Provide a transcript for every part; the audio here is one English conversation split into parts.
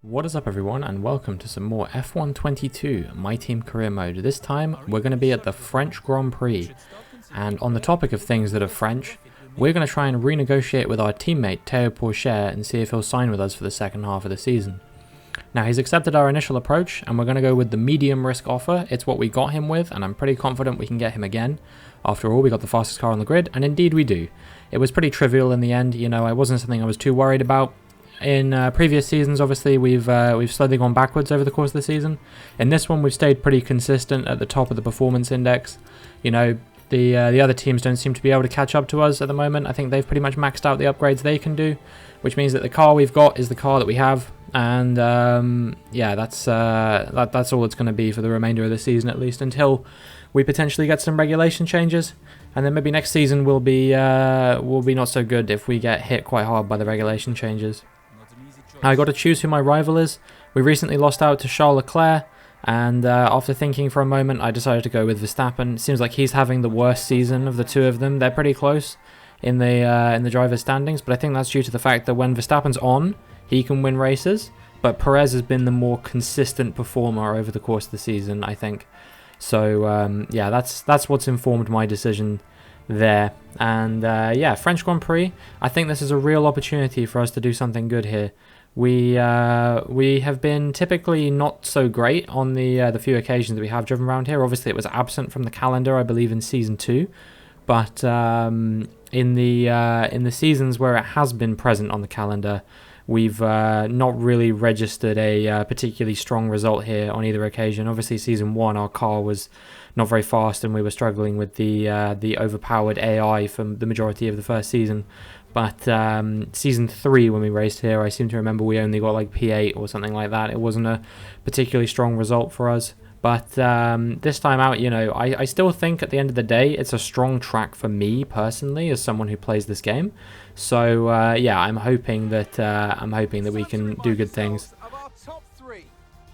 What is up everyone, and welcome to some more F1 22 My Team Career Mode. This time we're going to be at the French Grand Prix, and on the topic of things that are French, we're going to try and renegotiate with our teammate Théo Pourchaire and see if he'll sign with us for the second half of the season. Now, he's accepted our initial approach and we're going to go with the medium risk offer. It's what we got him with, and I'm pretty confident we can get him again. After all, we got the fastest car on the grid, and indeed we do. It was pretty trivial in the end, you know, it wasn't something I was too worried about. In previous seasons, obviously, we've slowly gone backwards over the course of the season. In this one, we've stayed pretty consistent at the top of the performance index. You know, the other teams don't seem to be able to catch up to us at the moment. I think they've pretty much maxed out the upgrades they can do, which means that the car we've got is the car that we have. And yeah, that's all it's going to be for the remainder of the season, at least until we potentially get some regulation changes. And then maybe next season will be not so good if we get hit quite hard by the regulation changes. I got to choose who my rival is. We recently lost out to Charles Leclerc, and after thinking for a moment, I decided to go with Verstappen. It seems like he's having the worst season of the two of them. They're pretty close in the drivers' standings, but I think that's due to the fact that when Verstappen's on, he can win races. But Perez has been the more consistent performer over the course of the season, I think. So yeah, that's what's informed my decision there. And yeah, French Grand Prix. I think this is a real opportunity for us to do something good here. We have been typically not so great on the few occasions that we have driven around here. Obviously, it was absent from the calendar, I believe, in Season 2. But in the seasons where it has been present on the calendar, we've not really registered a particularly strong result here on either occasion. Obviously, Season 1, our car was not very fast, and we were struggling with the overpowered AI for the majority of the first season. But Season 3, when we raced here, I seem to remember we only got like P8 or something like that. It wasn't a particularly strong result for us. But this time out, you know, I still think at the end of the day, it's a strong track for me personally, as someone who plays this game. So yeah, I'm hoping that we can do good things. Of our top three,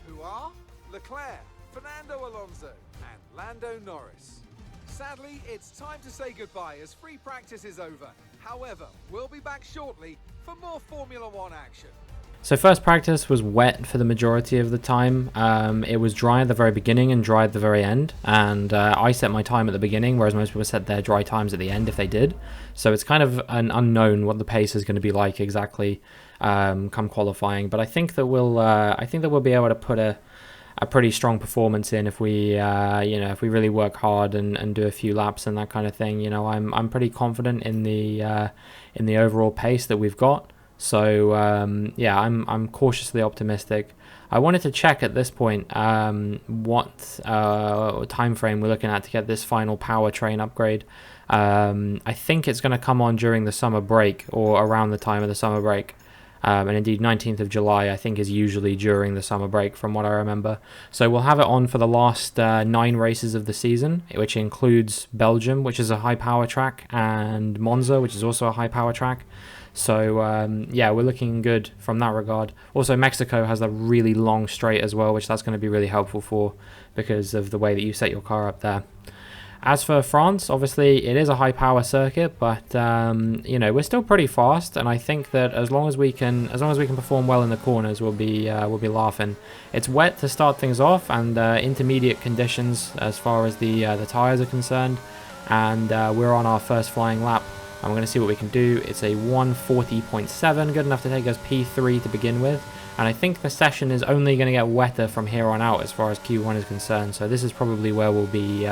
who are Leclerc, Fernando Alonso, and Lando Norris. Sadly, it's time to say goodbye as free practice is over. However, we'll be back shortly for more Formula One action. So first practice was wet for the majority of the time. It was dry at the very beginning and dry at the very end. And I set my time at the beginning, whereas most people set their dry times at the end if they did. So it's kind of an unknown what the pace is going to be like exactly come qualifying. But I think that we'll be able to put a pretty strong performance in if we you know, if we really work hard and do a few laps and that kind of thing. You know, I'm pretty confident in the overall pace that we've got. So yeah, I'm cautiously optimistic. I wanted to check at this point what time frame we're looking at to get this final powertrain upgrade. I think it's going to come on during the summer break or around the time of the summer break. And indeed 19th of July I think is usually during the summer break from what I remember. So we'll have it on for the last 9 races of the season, which includes Belgium, which is a high power track, and Monza, which is also a high power track. So yeah, we're looking good from that regard. Also, Mexico has a really long straight as well, which that's going to be really helpful for because of the way that you set your car up there. As for France, obviously it is a high power circuit, but you know, we're still pretty fast, and I think that as long as we can perform well in the corners, we'll be laughing. It's wet to start things off, and intermediate conditions as far as the tires are concerned, and we're on our first flying lap. And we're going to see what we can do. It's a 140.7, good enough to take us P3 to begin with. And I think the session is only going to get wetter from here on out as far as Q1 is concerned. So this is probably where we'll be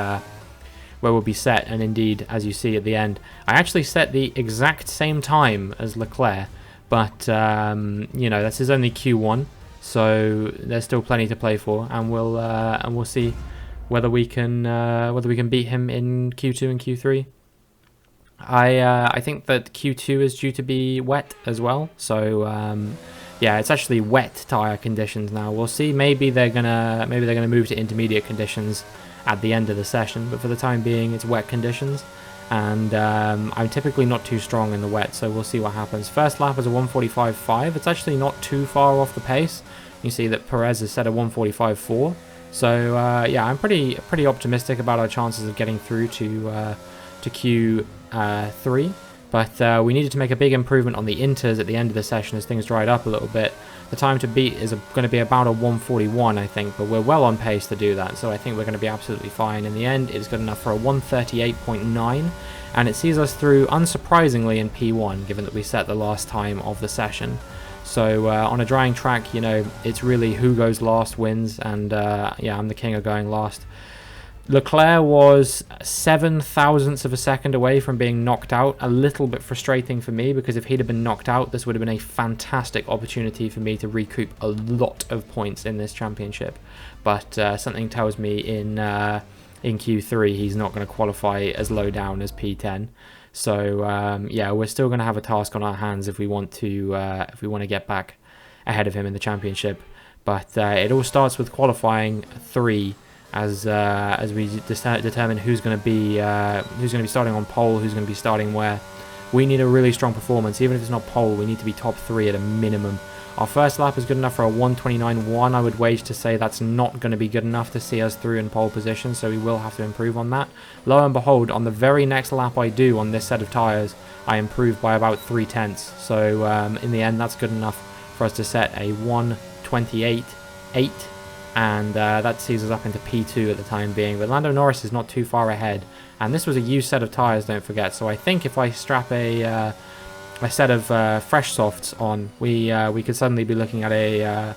set. And indeed, as you see at the end, I actually set the exact same time as Leclerc, but you know, this is only Q1, so there's still plenty to play for, and we'll see whether we can beat him in Q2 and Q3. I think that Q2 is due to be wet as well, so yeah, it's actually wet tire conditions now. We'll see. Maybe they're gonna move to intermediate conditions at the end of the session, but for the time being, it's wet conditions, and I'm typically not too strong in the wet, so we'll see what happens. First lap is a 145.5. It's actually not too far off the pace. You see that Perez has set a 145.4. So yeah, I'm pretty optimistic about our chances of getting through to Q3, but we needed to make a big improvement on the inters at the end of the session as things dried up a little bit The time to beat is going to be about a 1:41, I think, but we're well on pace to do that, so I think we're going to be absolutely fine. In the end, it's good enough for a 1:38.9, and it sees us through, unsurprisingly, in P1, given that we set the last time of the session. So on a drying track, you know, it's really who goes last wins, and yeah, I'm the king of going last. Leclerc was 0.07 of a second away from being knocked out. A little bit frustrating for me, because if he'd have been knocked out, this would have been a fantastic opportunity for me to recoup a lot of points in this championship. But something tells me in Q3 he's not going to qualify as low down as P10. So yeah, we're still going to have a task on our hands if we want to get back ahead of him in the championship. But it all starts with qualifying 3. As we determine who's going to be starting on pole, who's going to be starting where. We need a really strong performance. Even if it's not pole, we need to be top 3 at a minimum. Our first lap is good enough for a 1:29.1. I would wage to say that's not going to be good enough to see us through in pole position, so we will have to improve on that. Lo and behold, on the very next lap I do on this set of tyres, I improve by about 0.3. So in the end, that's good enough for us to set a 1:28.8. And that sees us up into P2 at the time being. But Lando Norris is not too far ahead, and this was a used set of tyres, don't forget. So I think if I strap a set of fresh softs on, we could suddenly be looking at a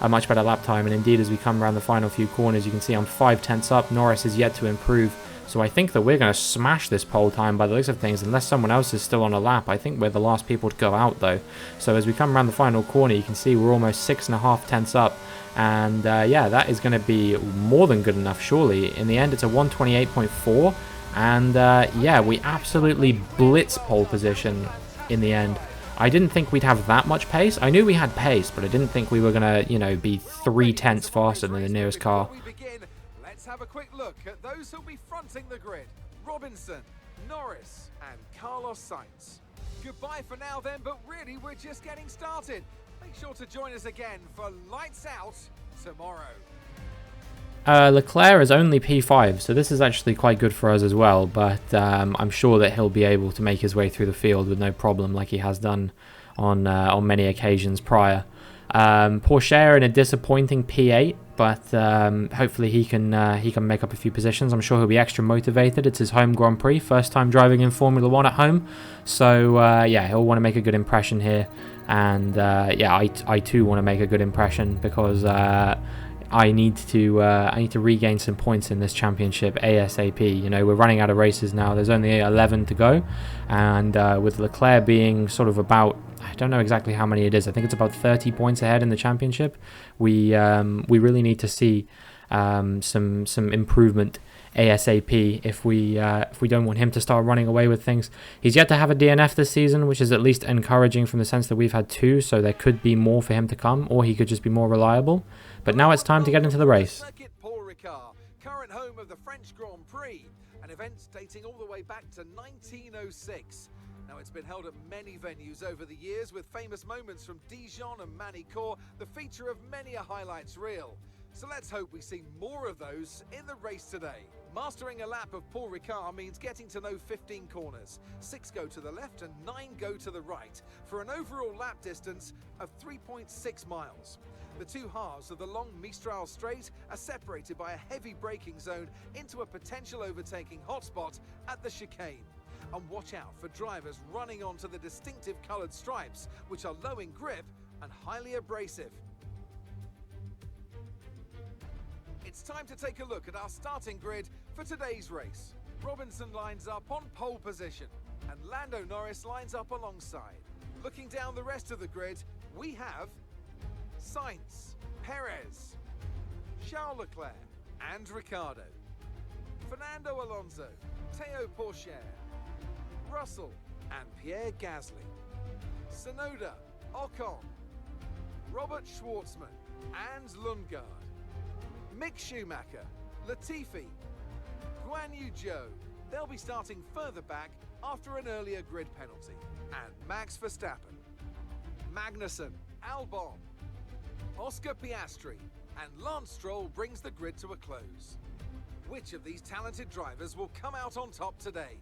much better lap time. And indeed, as we come around the final few corners, you can see I'm 0.5 up. Norris is yet to improve, so I think that we're going to smash this pole time by the looks of things, unless someone else is still on a lap. I think we're the last people to go out though. So as we come around the final corner, you can see we're almost 6.5 up. And yeah, that is going to be more than good enough, surely. In the end, it's a 1:28.4. And yeah, we absolutely blitz pole position in the end. I didn't think we'd have that much pace. I knew we had pace, but I didn't think we were going to, you know, be 0.3 faster than the nearest car. Let's have a quick look at those who'll be fronting the grid. Robinson, Norris, and Carlos Sainz. Goodbye for now then, but really we're just getting started. Make sure to join us again for Lights Out tomorrow. Leclerc is only P5, so this is actually quite good for us as well, but I'm sure that he'll be able to make his way through the field with no problem, like he has done on many occasions prior. Porsche in a disappointing P8, but hopefully he can make up a few positions. I'm sure he'll be extra motivated. It's his home Grand Prix, first time driving in Formula 1 at home, so yeah, he'll want to make a good impression here. And yeah, I too want to make a good impression, because I need to regain some points in this championship ASAP. You know, we're running out of races now. There's only 11 to go, and with Leclerc being sort of about, I don't know exactly how many it is. I think it's about 30 points ahead in the championship. We really need to see some improvement ASAP if we don't want him to start running away with things. He's yet to have a DNF this season, which is at least encouraging from the sense that we've had 2, so there could be more for him to come, or he could just be more reliable. But now it's time to get into the race. Paul Ricard, current home of the French Grand Prix, an event dating all the way back to 1906. Now, it's been held at many venues over the years, with famous moments from Dijon and Manicourt, the feature of many a highlights reel. So let's hope we see more of those in the race today. Mastering a lap of Paul Ricard means getting to know 15 corners. 6 go to the left and 9 go to the right, for an overall lap distance of 3.6 miles. The two halves of the long Mistral Straight are separated by a heavy braking zone into a potential overtaking hotspot at the chicane. And watch out for drivers running onto the distinctive coloured stripes, which are low in grip and highly abrasive. It's time to take a look at our starting grid for today's race. Robinson lines up on pole position, and Lando Norris lines up alongside. Looking down the rest of the grid, we have Sainz, Perez, Charles Leclerc, and Ricciardo, Fernando Alonso, Théo Pourchaire, Russell, and Pierre Gasly, Tsunoda, Ocon, Robert Schwartzman, and Lundgaard, Mick Schumacher, Latifi, Guan Yu Zhou. They'll be starting further back after an earlier grid penalty. And Max Verstappen, Magnussen, Albon, Oscar Piastri, and Lance Stroll brings the grid to a close. Which of these talented drivers will come out on top today?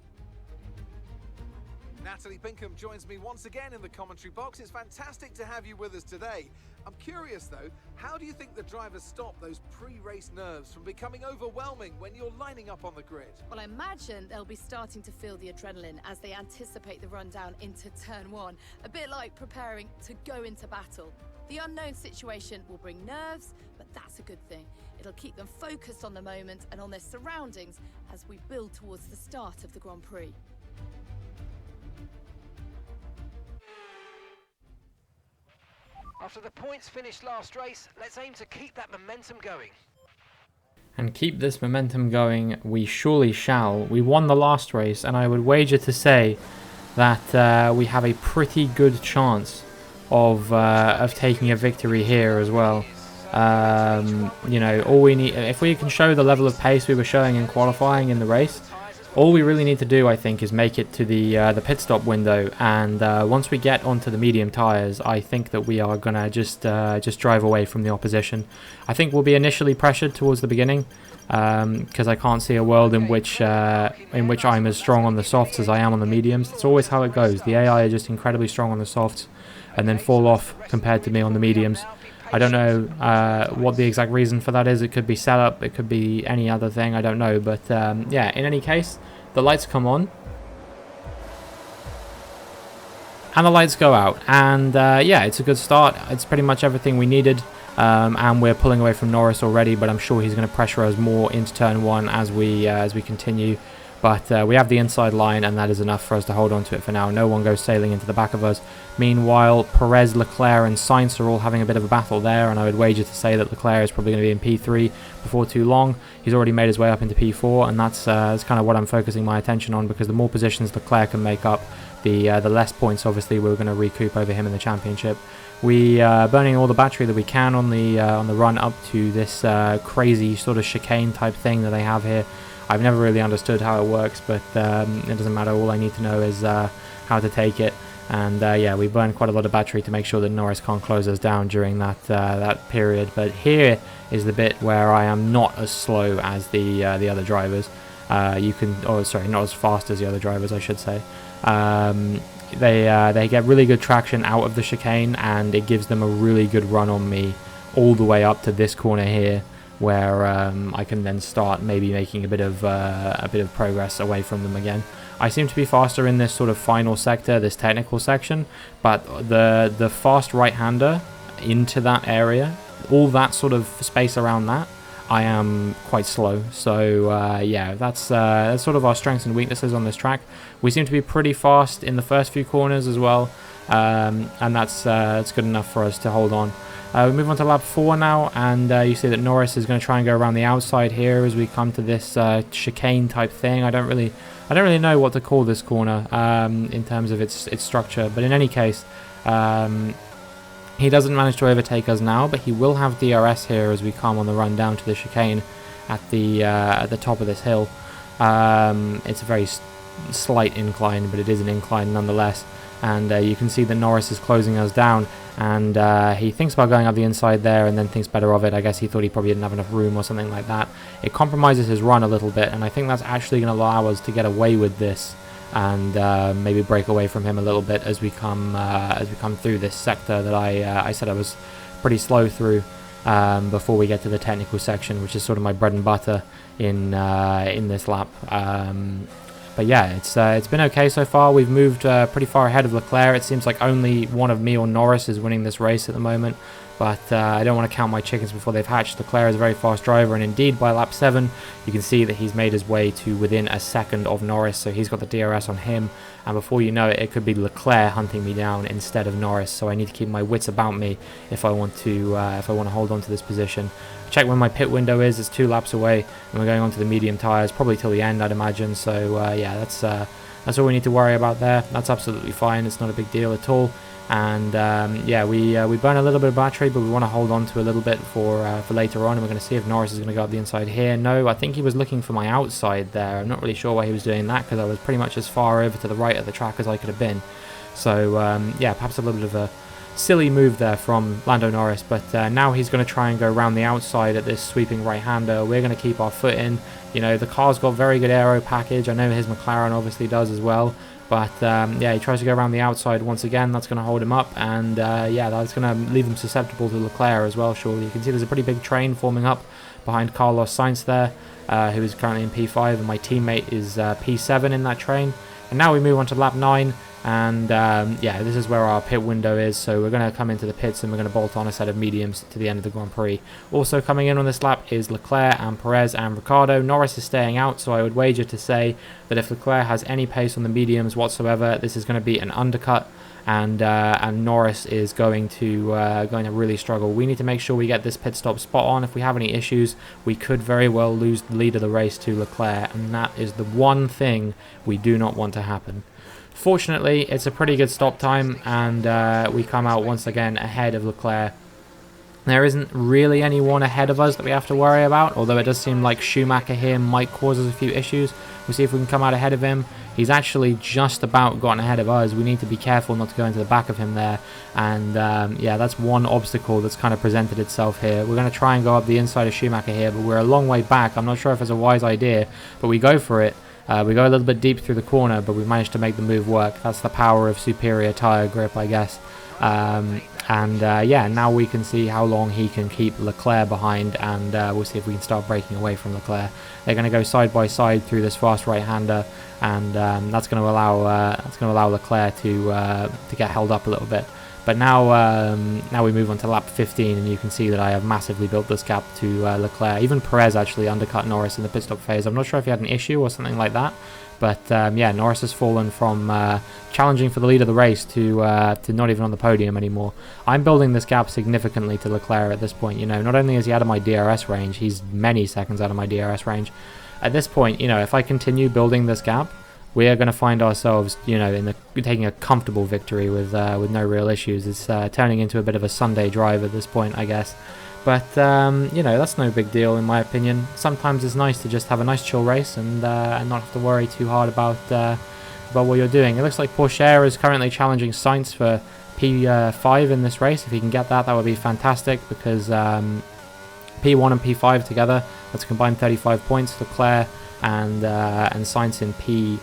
Natalie Pinkham joins me once again in the commentary box. It's fantastic to have you with us today. I'm curious though, how do you think the drivers stop those pre-race nerves from becoming overwhelming when you're lining up on the grid? Well, I imagine they'll be starting to feel the adrenaline as they anticipate the rundown into turn one, a bit like preparing to go into battle. The unknown situation will bring nerves, but that's a good thing. It'll keep them focused on the moment and on their surroundings as we build towards the start of the Grand Prix. After the points finished last race, let's aim to keep that momentum going. And keep this momentum going, we surely shall. We won the last race, and I would wager to say that we have a pretty good chance of taking a victory here as well. You know, all we need, if we can show the level of pace we were showing in qualifying in the race, all we really need to do, I think, is make it to the pit stop window. And once we get onto the medium tyres, I think that we are gonna just drive away from the opposition. I think we'll be initially pressured towards the beginning, because I can't see a world in which I'm as strong on the softs as I am on the mediums. It's always how it goes. The AI are just incredibly strong on the softs, and then fall off compared to me on the mediums. I don't know what the exact reason for that is. It could be setup, it could be any other thing, I don't know. But yeah, in any case, the lights come on. And the lights go out. And yeah, it's a good start. It's pretty much everything we needed. And we're pulling away from Norris already, but I'm sure he's going to pressure us more into turn one as we continue. But we have the inside line, and that is enough for us to hold on to it for now. No one goes sailing into the back of us. Meanwhile, Perez, Leclerc and Sainz are all having a bit of a battle there, and I would wager to say that Leclerc is probably going to be in P3 before too long. He's already made his way up into P4, and that's kind of what I'm focusing my attention on, because the more positions Leclerc can make up, the less points, obviously, we're going to recoup over him in the championship. We are burning all the battery that we can on the run up to this crazy sort of chicane type thing that they have here. I've never really understood how it works, but it doesn't matter. All I need to know is how to take it. And yeah, we burn quite a lot of battery to make sure that Norris can't close us down during that period. But here is the bit where I am not as slow as the other drivers. Sorry, not as fast as the other drivers, I should say. They get really good traction out of the chicane, and it gives them a really good run on me all the way up to this corner here, where I can then start maybe making a bit of progress away from them again. I seem to be faster in this sort of final sector, this technical section, but the fast right-hander into that area, all that sort of space around that, I am quite slow. So yeah, that's sort of our strengths and weaknesses on this track. We seem to be pretty fast in the first few corners as well, and that's good enough for us to hold on. We move on to lap 4 now, and you see that Norris is going to try and go around the outside here as we come to this chicane type thing. I don't really know what to call this corner in terms of its structure, but in any case, he doesn't manage to overtake us now, but he will have DRS here as we come on the run down to the chicane at the top of this hill. It's a very slight incline, but it is an incline nonetheless. And you can see that Norris is closing us down, and he thinks about going up the inside there and then thinks better of it. I guess he thought he probably didn't have enough room or something like that. It compromises his run a little bit, and I think that's actually going to allow us to get away with this and maybe break away from him a little bit as we come through this sector that I said I was pretty slow through before we get to the technical section, which is sort of my bread and butter in this lap. But yeah, it's been okay so far. We've moved pretty far ahead of Leclerc. It seems like only one of me or Norris is winning this race at the moment. But I don't want to count my chickens before they've hatched. Leclerc is a very fast driver, and indeed by lap 7, you can see that he's made his way to within a second of Norris, so he's got the DRS on him. And before you know it, it could be Leclerc hunting me down instead of Norris. So I need to keep my wits about me if I want to hold on to this position. Check when my pit window is. It's 2 laps away, and we're going on to the medium tyres, probably till the end, I'd imagine. So yeah, that's all we need to worry about there. That's absolutely fine. It's not a big deal at all. And yeah, we burn a little bit of battery, but we want to hold on to a little bit for later on. And we're going to see if Norris is going to go up the inside here. No, I think he was looking for my outside there. I'm not really sure why he was doing that, because I was pretty much as far over to the right of the track as I could have been. So yeah, perhaps a little bit of a silly move there from Lando Norris, but now he's going to try and go around the outside at this sweeping right-hander. We're going to keep our foot in. You know, the car's got very good aero package. I know his McLaren obviously does as well. But yeah, he tries to go around the outside once again. That's going to hold him up, and yeah, that's going to leave him susceptible to Leclerc as well, surely. You can see there's a pretty big train forming up behind Carlos Sainz there, who is currently in P5, and my teammate is P7 in that train. And now we move on to lap 9, and yeah, this is where our pit window is, so we're going to come into the pits and we're going to bolt on a set of mediums to the end of the Grand Prix. Also coming in on this lap is Leclerc and Perez and Ricciardo. Norris is staying out, so I would wager to say that if Leclerc has any pace on the mediums whatsoever, this is going to be an undercut, and Norris is going to really struggle. We need to make sure we get this pit stop spot on. If we have any issues, we could very well lose the lead of the race to Leclerc, and that is the one thing we do not want to happen. Fortunately, it's a pretty good stop time, and we come out once again ahead of Leclerc. There isn't really anyone ahead of us that we have to worry about, although it does seem like Schumacher here might cause us a few issues. We'll see if we can come out ahead of him. He's actually just about gotten ahead of us. We need to be careful not to go into the back of him there. And yeah, that's one obstacle that's kind of presented itself here. We're going to try and go up the inside of Schumacher here, but we're a long way back. I'm not sure if it's a wise idea, but we go for it. We go a little bit deep through the corner, but we managed to make the move work. That's the power of superior tyre grip, I guess. Yeah, now we can see how long he can keep Leclerc behind, and we'll see if we can start breaking away from Leclerc. They're going to go side by side through this fast right-hander, and that's going to allow Leclerc to get held up a little bit. But now we move on to lap 15, and you can see that I have massively built this gap to Leclerc. Even Perez actually undercut Norris in the pit stop phase. I'm not sure if he had an issue or something like that. But yeah, Norris has fallen from challenging for the lead of the race to not even on the podium anymore. I'm building this gap significantly to Leclerc at this point. You know, not only is he out of my DRS range, he's many seconds out of my DRS range. At this point, you know, if I continue building this gap, we are going to find ourselves, you know, taking a comfortable victory with no real issues. It's turning into a bit of a Sunday drive at this point, I guess. But, you know, that's no big deal in my opinion. Sometimes it's nice to just have a nice chill race and not have to worry too hard about what you're doing. It looks like Porsche is currently challenging Sainz for P5 in this race. If he can get that, that would be fantastic, because P1 and P5 together, that's a combined 35 points. Leclerc and Sainz in P2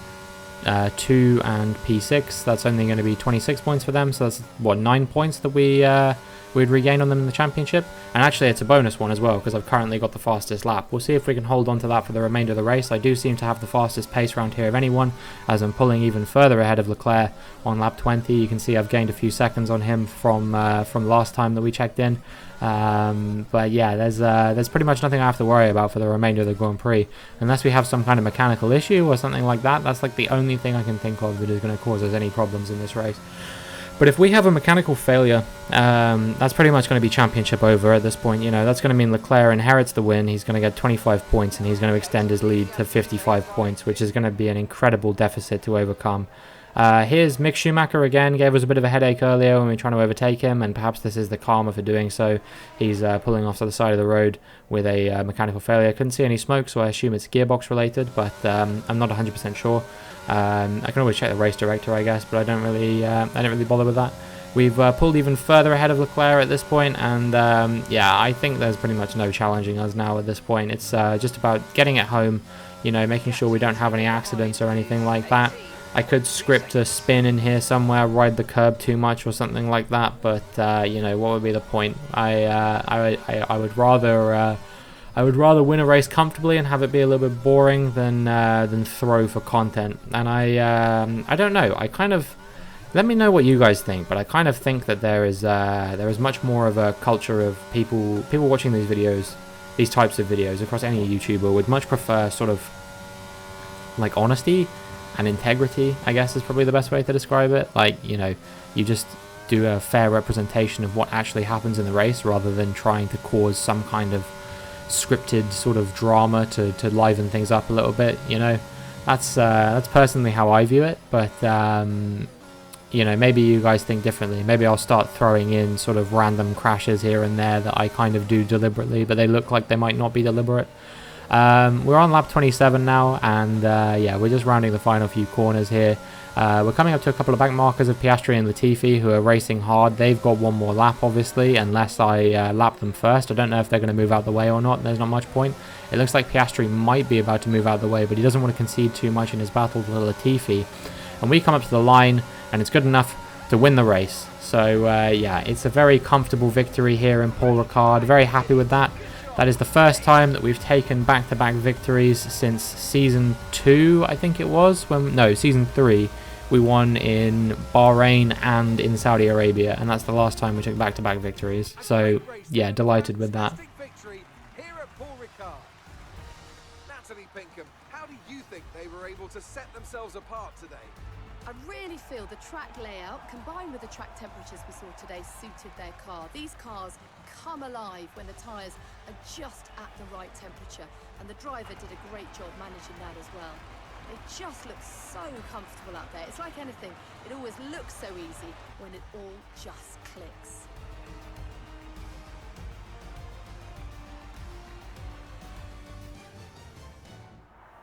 and P6, that's only going to be 26 points for them. So that's, what, 9 points that we'd regain on them in the championship. And actually it's a bonus one as well, because I've currently got the fastest lap. We'll see if we can hold on to that for the remainder of the race. I do seem to have the fastest pace around here of anyone, as I'm pulling even further ahead of Leclerc on lap 20. You can see I've gained a few seconds on him from last time that we checked in. But yeah, there's pretty much nothing I have to worry about for the remainder of the Grand Prix, unless we have some kind of mechanical issue or something like that. That's like the only thing I can think of that is going to cause us any problems in this race. But if we have a mechanical failure, that's pretty much going to be championship over at this point. You know, that's going to mean Leclerc inherits the win. He's going to get 25 points, and he's going to extend his lead to 55 points, which is going to be an incredible deficit to overcome. Here's Mick Schumacher again. Gave us a bit of a headache earlier when we were trying to overtake him, and perhaps this is the karma for doing so. He's pulling off to the side of the road with a mechanical failure. Couldn't see any smoke, so I assume it's gearbox related, but I'm not 100% sure. I can always check the race director, I guess, but I don't really bother with that. We've pulled even further ahead of Leclerc at this point, and yeah, I think there's pretty much no challenging us now at this point. It's just about getting it home, you know, making sure we don't have any accidents or anything like that. I could script a spin in here somewhere, ride the curb too much or something like that, but you know, what would be the point? I would rather win a race comfortably and have it be a little bit boring than throw for content. And I don't know. I kind of, let me know what you guys think, but I kind of think that there is much more of a culture of people watching these videos, these types of videos across any YouTuber would much prefer sort of like honesty and integrity, I guess is probably the best way to describe it. Like, you know, you just do a fair representation of what actually happens in the race, rather than trying to cause some kind of scripted sort of drama to liven things up a little bit. You know, that's personally how I view it, but you know, maybe you guys think differently. Maybe I'll start throwing in sort of random crashes here and there that I kind of do deliberately, but they look like they might not be deliberate. We're on lap 27 now, and yeah, we're just rounding the final few corners here. We're coming up to a couple of back markers of Piastri and Latifi, who are racing hard. They've got one more lap, obviously, unless I lap them first. I don't know if they're going to move out the way or not. There's not much point. It looks like Piastri might be about to move out the way, but he doesn't want to concede too much in his battle with Latifi. and we come up to the line, and it's good enough to win the race. So yeah, it's a very comfortable victory here in Paul Ricard. Very happy with that. That is the first time that we've taken back-to-back victories since Season 2, I think it was. Season 3. We won in Bahrain and in Saudi Arabia, and that's the last time we took back-to-back victories. So, yeah, delighted with that. Victory here at Paul Ricard. Natalie Pinkham, how do you think they were able to set themselves apart today? I really feel the track layout combined with the track temperatures we saw today suited their car. These cars come alive when the tyres are just at the right temperature, and the driver did a great job managing that as well. They just look so comfortable out there. It's like anything, it always looks so easy when it all just clicks.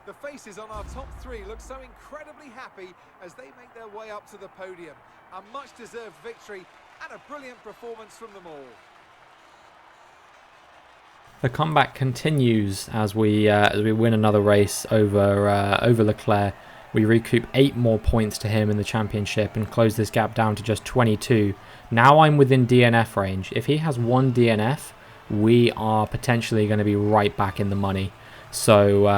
The faces on our top three look so incredibly happy as they make their way up to the podium. A much-deserved victory and a brilliant performance from them all. The comeback continues as we win another race over Leclerc. We recoup 8 more points to him in the championship and close this gap down to just 22. Now I'm within DNF range. If he has 1 DNF, we are potentially going to be right back in the money. So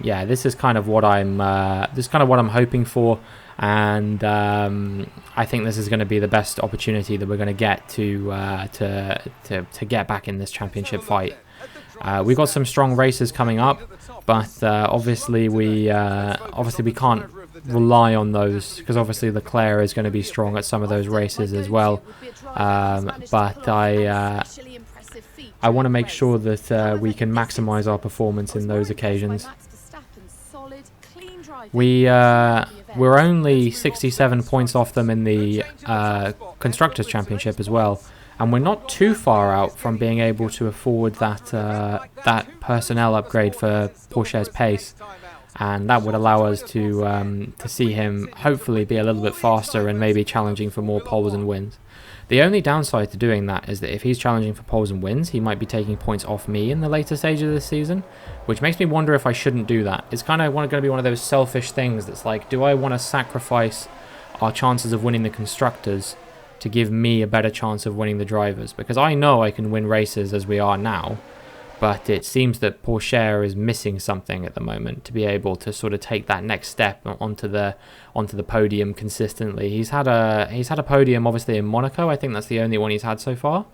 yeah, this is kind of what I'm hoping for, and I think this is going to be the best opportunity that we're going to get to get back in this championship fight. We've got some strong races coming up, but obviously we can't rely on those, because obviously Leclerc is going to be strong at some of those races as well. But I want to make sure that we can maximize our performance in those occasions. We're only 67 points off them in the Constructors' Championship as well, and we're not too far out from being able to afford that personnel upgrade for Pourchaire's pace, and that would allow us to see him hopefully be a little bit faster and maybe challenging for more poles and wins. The only downside to doing that is that if he's challenging for poles and wins, he might be taking points off me in the later stages of this season, which makes me wonder if I shouldn't do that. It's kind of going to be one of those selfish things that's like, do I want to sacrifice our chances of winning the Constructors to give me a better chance of winning the Drivers? Because I know I can win races as we are now, but it seems that Pourchaire is missing something at the moment to be able to sort of take that next step onto the podium consistently. He's had a podium obviously in Monaco. I think that's the only one he's had so far.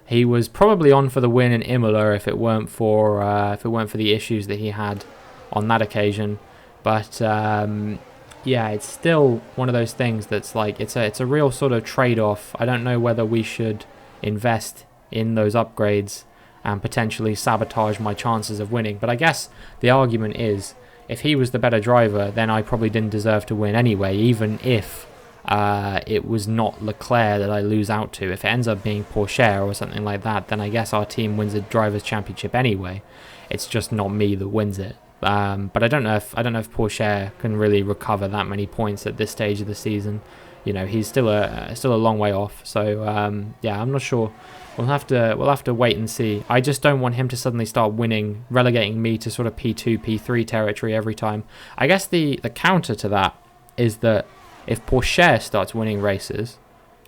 He was probably on for the win in Imola if it weren't for the issues that he had on that occasion. But yeah, it's still one of those things that's like it's a real sort of trade-off. I don't know whether we should invest in those upgrades and potentially sabotage my chances of winning. But I guess the argument is, if he was the better driver, then I probably didn't deserve to win anyway, even if it was not Leclerc that I lose out to. If it ends up being Pourchaire or something like that, then I guess our team wins the Drivers' Championship anyway. It's just not me that wins it. But I don't know if Pourchaire can really recover that many points at this stage of the season. You know, he's still a long way off. So yeah, I'm not sure. We'll have to wait and see. I just don't want him to suddenly start winning, relegating me to sort of P2, P3 territory every time. I guess the counter to that is that if Pourchaire starts winning races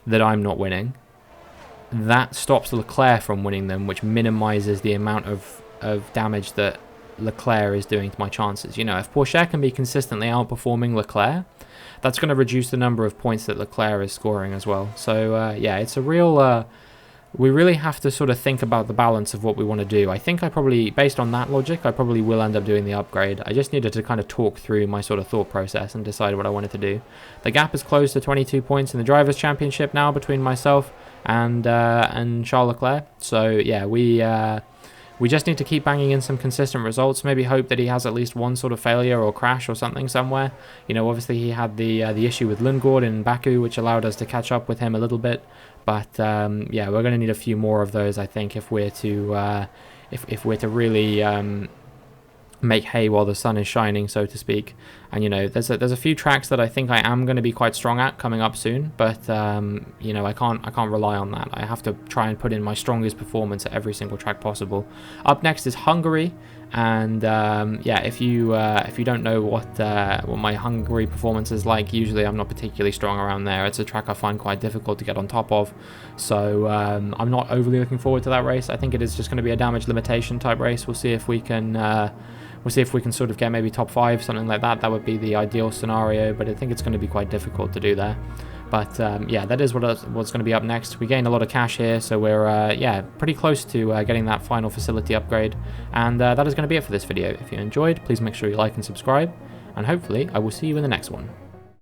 that I'm not winning, that stops Leclerc from winning them, which minimizes the amount of damage that Leclerc is doing to my chances. You know, if Pourchaire can be consistently outperforming Leclerc, that's going to reduce the number of points that Leclerc is scoring as well. So yeah, it's a real... we really have to sort of think about the balance of what we want to do. I think I probably, based on that logic, I probably will end up doing the upgrade. I just needed to kind of talk through my sort of thought process and decide what I wanted to do. The gap is closed to 22 points in the Drivers' Championship now between myself and Charles Leclerc. So yeah, we just need to keep banging in some consistent results. Maybe hope that he has at least one sort of failure or crash or something somewhere. You know, obviously he had the issue with Lundgaard in Baku, which allowed us to catch up with him a little bit. But yeah, we're going to need a few more of those, I think, if we're to really make hay while the sun is shining, so to speak. And you know, there's a few tracks that I think I am going to be quite strong at coming up soon, but you know, I can't rely on that. I have to try and put in my strongest performance at every single track possible. Up next is Hungary, and yeah, if you don't know what my Hungary performance is like, usually I'm not particularly strong around there. It's a track I find quite difficult to get on top of, so I'm not overly looking forward to that race. I think it is just going to be a damage limitation type race. We'll see if we can sort of get maybe top 5, something like that. That would be the ideal scenario, but I think it's going to be quite difficult to do there. But yeah, that is what's going to be up next. We gained a lot of cash here, so we're yeah, pretty close to getting that final facility upgrade. And that is going to be it for this video. If you enjoyed, please make sure you like and subscribe, and hopefully I will see you in the next one.